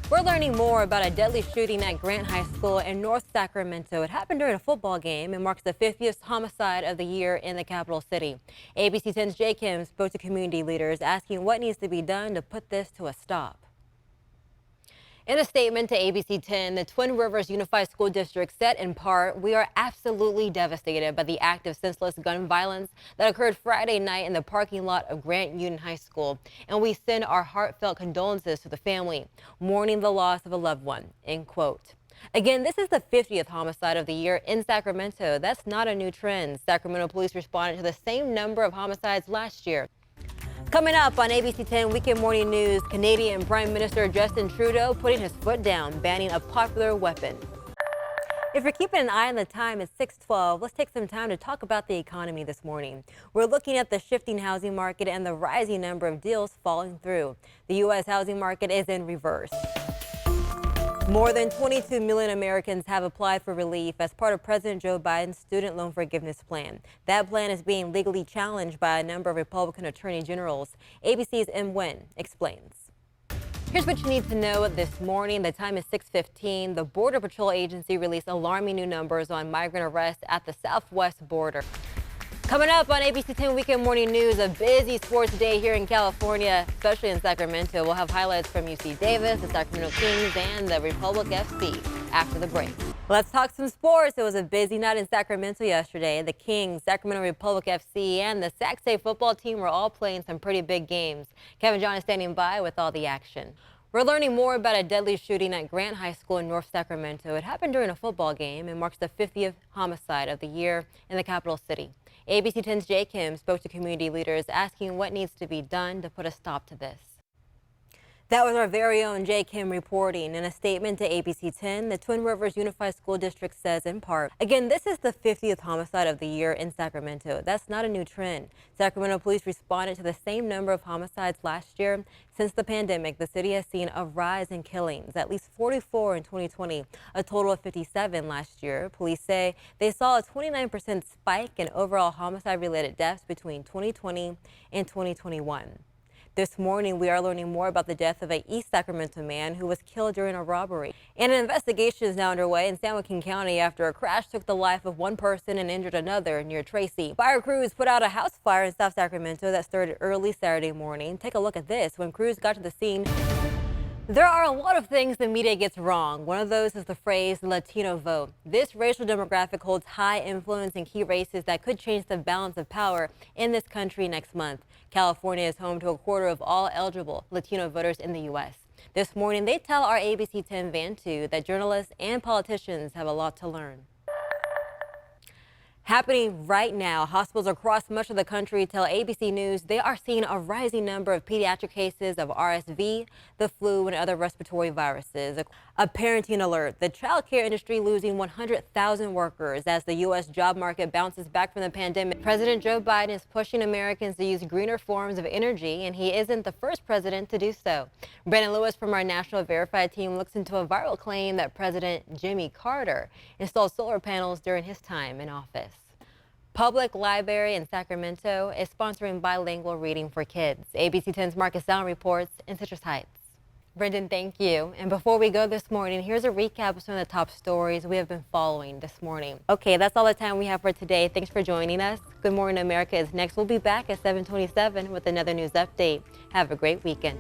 We're learning more about a deadly shooting at Grant High School in North Sacramento. It happened during a football game and marks the 50th homicide of the year in the capital city. ABC 10's Jay Kim spoke to community leaders asking what needs to be done to put this to a stop. In a statement to ABC 10, the Twin Rivers Unified School District said in part, "We are absolutely devastated by the act of senseless gun violence that occurred Friday night in the parking lot of Grant Union High School, and we send our heartfelt condolences to the family, mourning the loss of a loved one," end quote. Again, this is the 50th homicide of the year in Sacramento. That's not a new trend. Sacramento police responded to the same number of homicides last year. Coming up on ABC 10 Weekend Morning News, Canadian Prime Minister Justin Trudeau putting his foot down, banning a popular weapon. If you're keeping an eye on the time, it's 6:12. Let's take some time to talk about the economy this morning. We're looking at the shifting housing market and the rising number of deals falling through. The U.S. housing market is in reverse. More than 22 million Americans have applied for relief as part of President Joe Biden's student loan forgiveness plan. That plan is being legally challenged by a number of Republican attorney generals. ABC's M. Nguyen explains. Here's what you need to know this morning. The time is 6:15. The Border Patrol Agency released alarming new numbers on migrant arrests at the southwest border. Coming up on ABC 10 Weekend Morning News, a busy sports day here in California, especially in Sacramento. We'll have highlights from UC Davis, the Sacramento Kings, and the Republic FC after the break. Let's talk some sports. It was a busy night in Sacramento yesterday. The Kings, Sacramento Republic FC, and the Sac State football team were all playing some pretty big games. Kevin John is standing by with all the action. We're learning more about a deadly shooting at Grant High School in North Sacramento. It happened during a football game and marks the 50th homicide of the year in the capital city. ABC 10's Jay Kim spoke to community leaders asking what needs to be done to put a stop to this. That was our very own Jay Kim reporting. In a statement to ABC 10, the Twin Rivers Unified School District says in part, again, this is the 50th homicide of the year in Sacramento. That's not a new trend. Sacramento police responded to the same number of homicides last year. Since the pandemic, the city has seen a rise in killings, at least 44 in 2020, a total of 57 last year. Police say they saw a 29% spike in overall homicide-related deaths between 2020 and 2021. This morning, we are learning more about the death of an East Sacramento man who was killed during a robbery. And an investigation is now underway in San Joaquin County after a crash took the life of one person and injured another near Tracy. Fire crews put out a house fire in South Sacramento that started early Saturday morning. Take a look at this. When crews got to the scene, there are a lot of things the media gets wrong. One of those is the phrase Latino vote. This racial demographic holds high influence in key races that could change the balance of power in this country next month. California is home to a quarter of all eligible Latino voters in the U.S. This morning, they tell our ABC 10 Van 2 that journalists and politicians have a lot to learn. Happening right now, hospitals across much of the country tell ABC News they are seeing a rising number of pediatric cases of RSV, the flu, and other respiratory viruses. A parenting alert, the child care industry losing 100,000 workers as the U.S. job market bounces back from the pandemic. President Joe Biden is pushing Americans to use greener forms of energy, and he isn't the first president to do so. Brandon Lewis from our National Verified team looks into a viral claim that President Jimmy Carter installed solar panels during his time in office. Public Library in Sacramento is sponsoring bilingual reading for kids. ABC 10's Marcus Allen reports in Citrus Heights. Brendan, thank you. And before we go this morning, here's a recap of some of the top stories we have been following this morning. Okay, that's all the time we have for today. Thanks for joining us. Good Morning America is next. We'll be back at 7:27 with another news update. Have a great weekend.